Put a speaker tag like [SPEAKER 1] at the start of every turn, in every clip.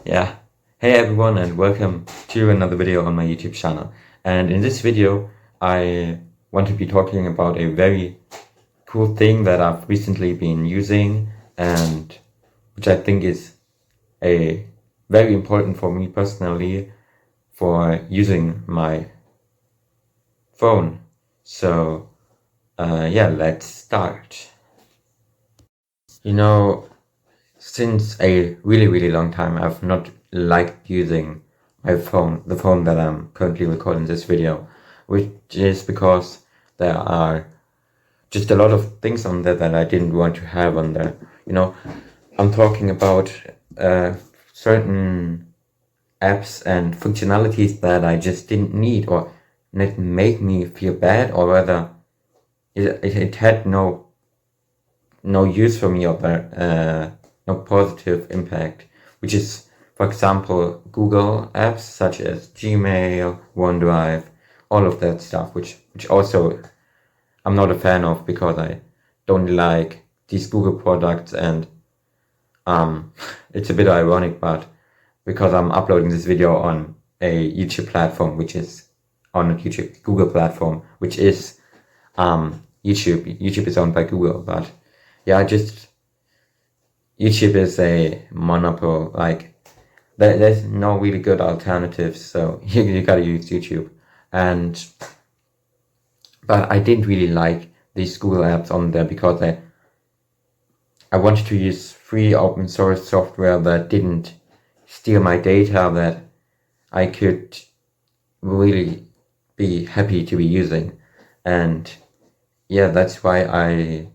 [SPEAKER 1] Yeah, hey everyone and welcome to another video on my YouTube channel. And in this video I want to be talking about a very cool thing that I've recently been using and which I think is a very important for me personally for using my phone. So yeah, let's start. Since a really long time I've not liked using my phone, the phone that I'm currently recording this video, which is because there are just a lot of things on there that I didn't want to have on there. I'm talking about certain apps and functionalities that I just didn't need or that make me feel bad, or rather it had no use for me, or no positive impact, which is, for example, Google apps such as Gmail, OneDrive, all of that stuff, which also I'm not a fan of because I don't like these Google products. And it's a bit ironic, but because I'm uploading this video on a YouTube platform, which is on a Google platform, which is YouTube. YouTube is owned by Google, but yeah, YouTube is a monopoly. Like there's no really good alternatives, so you gotta use YouTube. But I didn't really like these Google apps on there because I wanted to use free open source software that didn't steal my data, that I could really be happy to be using. And yeah, that's why I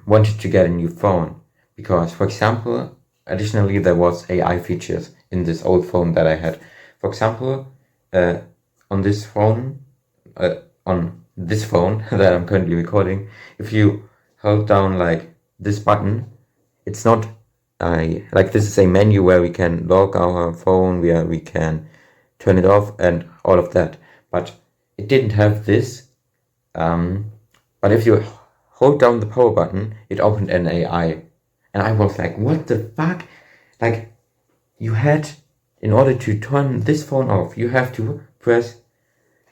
[SPEAKER 1] wanted to get a new phone, because, for example, additionally there was AI features in this old phone that I had. For example, on this phone that I'm currently recording, if you hold down like this button, it's not like this is a menu where we can lock our phone, where we can turn it off and all of that, but it didn't have this. But if you hold down the power button, it opened an AI. And I was like, what the fuck? Like, in order to turn this phone off, you have to press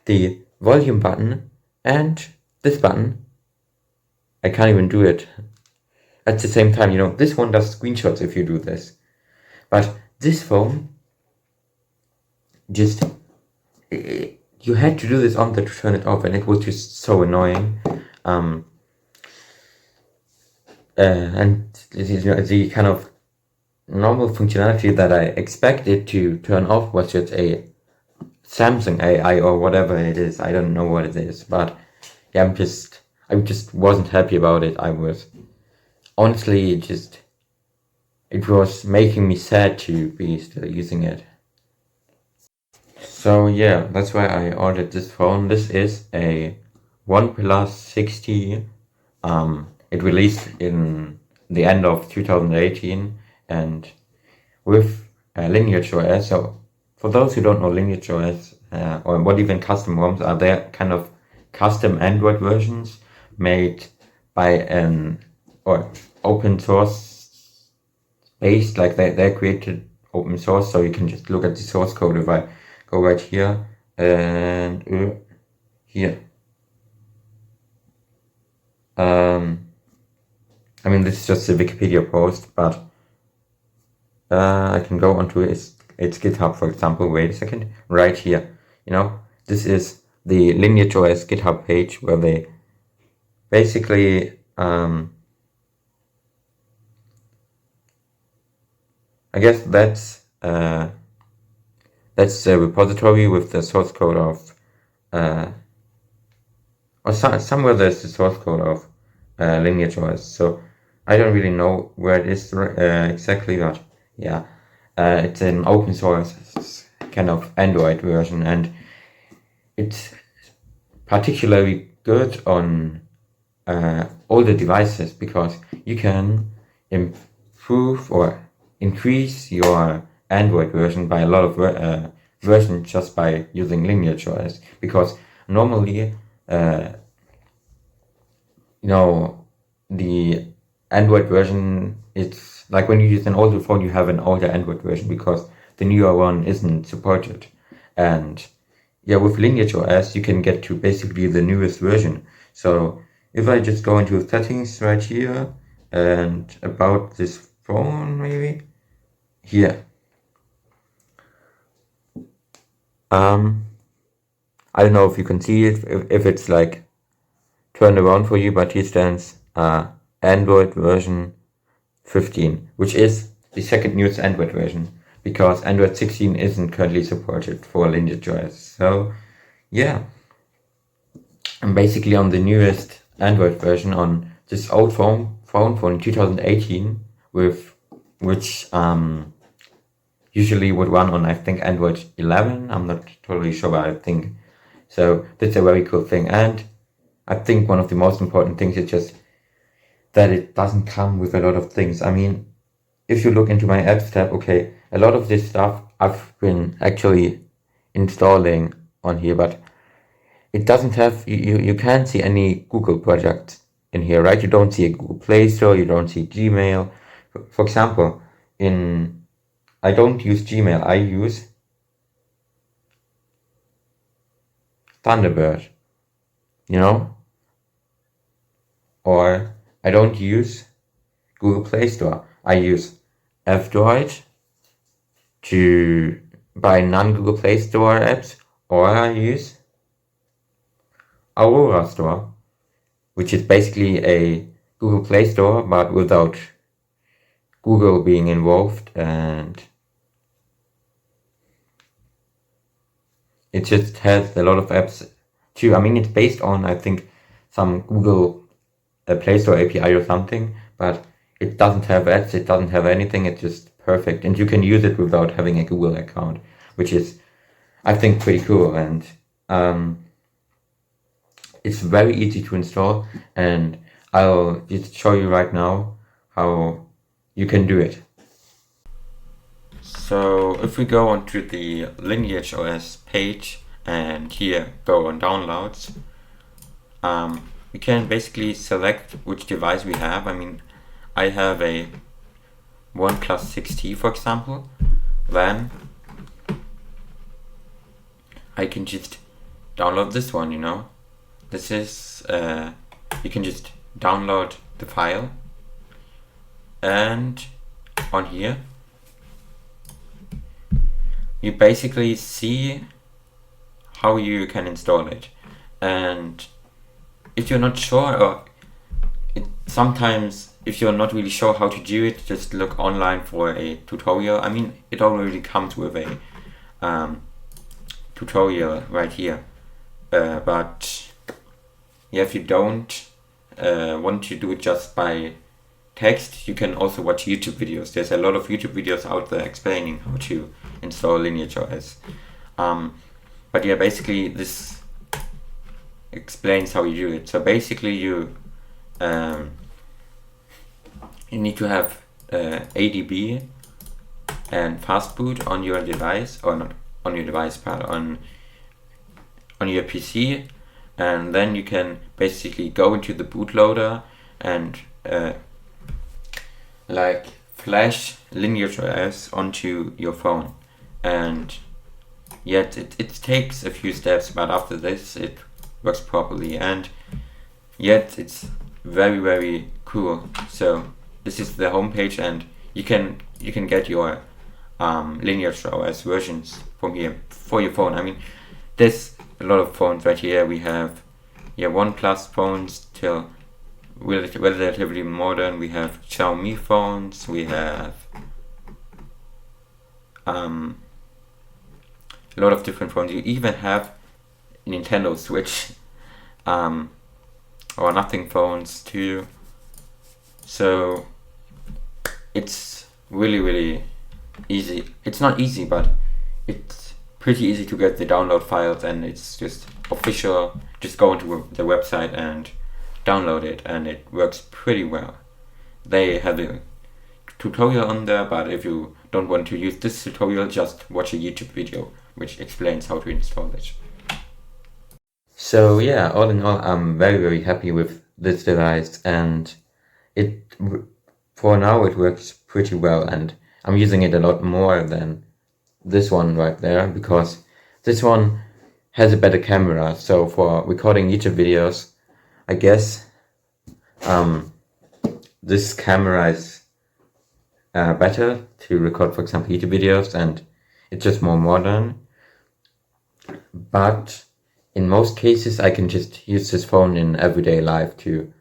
[SPEAKER 1] the volume button and this button. I can't even do it at the same time. This one does screenshots if you do this. But this phone, you had to do this on there to turn it off, and it was just so annoying. And the kind of normal functionality that I expected to turn off was just a Samsung AI or whatever it is. I don't know what it is, but yeah, I just wasn't happy about it. I was honestly it was making me sad to be still using it. So yeah, that's why I ordered this phone. This is a OnePlus 60. It released in the end of 2018 and with LineageOS. So for those who don't know LineageOS, or what even custom ROMs are, they're kind of custom Android versions made by or open source based, like they're created open source, so you can just look at the source code. If I go right here and here, I mean, this is just a Wikipedia post, but I can go onto its GitHub, for example. Wait a second, right here. This is the LineageOS GitHub page where they basically, I guess that's the repository with the source code of, or somewhere there's the source code of LineageOS. So I don't really know where it is exactly, but yeah, it's an open source kind of Android version, and it's particularly good on older devices because you can improve or increase your Android version by a lot of versions just by using LineageOS. Because normally, the Android version, it's like when you use an older phone, you have an older Android version because the newer one isn't supported. And yeah, with LineageOS, you can get to basically the newest version. So if I just go into settings right here and about this phone, maybe here, I don't know if you can see it, if it's like turned around for you, but here stands Android version 15, which is the second newest Android version, because Android 16 isn't currently supported for LineageOS. So yeah, I'm basically on the newest Android version on this old phone from 2018, with which usually would run on, I think, Android 11. I'm not totally sure, but I think so. That's a very cool thing, and I think one of the most important things is just that it doesn't come with a lot of things. I mean, if you look into my apps tab, okay, a lot of this stuff I've been actually installing on here, but it doesn't have, you can't see any Google projects in here, right? You don't see a Google Play Store, you don't see Gmail. For example, I don't use Gmail, I use Thunderbird, you know? Or I don't use Google Play Store, I use F-Droid to buy non-Google Play Store apps, or I use Aurora Store, which is basically a Google Play Store but without Google being involved, and it just has a lot of apps too. I mean, it's based on, I think, some Google Play Store API or something, but it doesn't have ads, it doesn't have anything, it's just perfect, and you can use it without having a Google account, which is, I think, pretty cool. And it's very easy to install, and I'll just show you right now how you can do it. So if we go onto the LineageOS page and here go on downloads, we can basically select which device we have. I mean, I have a OnePlus 6T, for example. Then I can just download this one, you know. This is, you can just download the file, and on here you basically see how you can install it. And if you're not sure, or sometimes if you're not really sure how to do it, just look online for a tutorial. I mean, it already comes with a tutorial right here, but yeah, if you don't want to do it just by text, you can also watch YouTube videos. There's a lot of YouTube videos out there explaining how to install LineageOS. But yeah, basically this explains how you do it. So basically you need to have ADB and fastboot on your device, or not on your device, but on your PC, and then you can basically go into the bootloader and like flash LineageOS onto your phone. And yet it takes a few steps, but after this it works properly, and yet it's very, very cool. So this is the homepage, and you can get your LineageOS versions from here for your phone. I mean, there's a lot of phones right here. We have OnePlus phones till relatively modern. We have Xiaomi phones. We have a lot of different phones. You even have Nintendo Switch or nothing phones too. So it's really, really easy. It's not easy, but it's pretty easy to get the download files, and it's just official. Just go into the website and download it, and it works pretty well. They have a tutorial on there, but if you don't want to use this tutorial, just watch a YouTube video which explains how to install it. So yeah, all in all, I'm very, very happy with this device, and for now it works pretty well, and I'm using it a lot more than this one right there, because this one has a better camera. So for recording YouTube videos, I guess this camera is better to record, for example, YouTube videos, and it's just more modern. But in most cases, I can just use this phone in everyday life to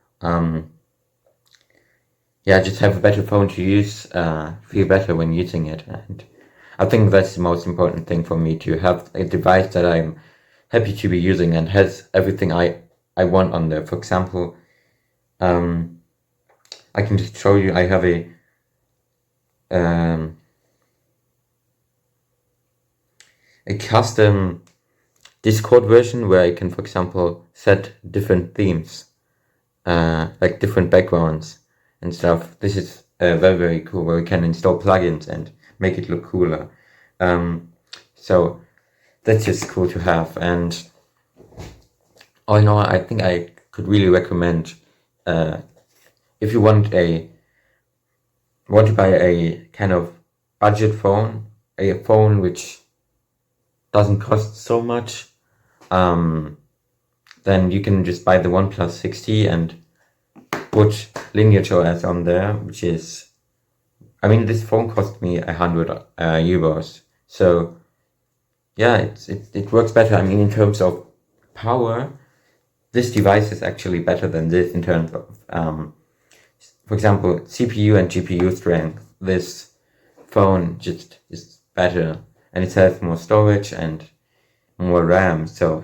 [SPEAKER 1] just have a better phone to use, feel better when using it. And I think that's the most important thing for me, to have a device that I'm happy to be using and has everything I want on there. For example, I can just show you, I have a custom Discord version where I can, for example, set different themes, like different backgrounds and stuff. This is very, very cool, where we can install plugins and make it look cooler. So that's just cool to have. And all in all, I think I could really recommend, if you want to buy a kind of budget phone, a phone which doesn't cost so much, then you can just buy the OnePlus 60 and put LineageOS on there, which is, I mean, this phone cost me 100 euros. So yeah, it works better. I mean, in terms of power, this device is actually better than this in terms of, for example, CPU and GPU strength. This phone just is better, and it has more storage and more RAM. So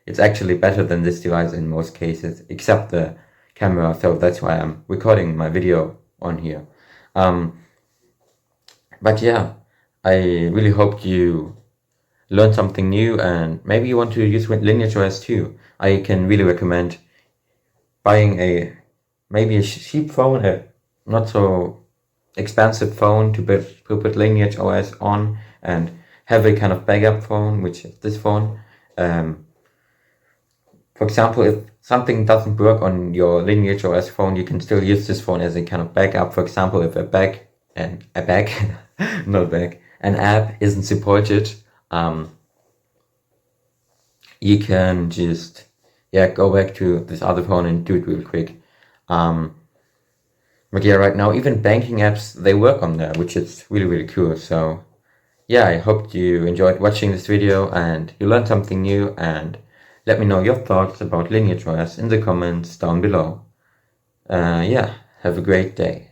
[SPEAKER 1] it's actually better than this device in most cases, except the camera. So that's why I'm recording my video on here. But yeah, I really hope you learn something new, and maybe you want to use LineageOS too. I can really recommend buying maybe a cheap phone, a not so expensive phone to put LineageOS on, and have a kind of backup phone, which is this phone. For example, if something doesn't work on your LineageOS phone, you can still use this phone as a kind of backup. For example, if an app isn't supported, you can just go back to this other phone and do it real quick. But yeah, right now even banking apps, they work on there, which is really, really cool. So yeah, I hope you enjoyed watching this video and you learned something new, and let me know your thoughts about LineageOS in the comments down below. Have a great day.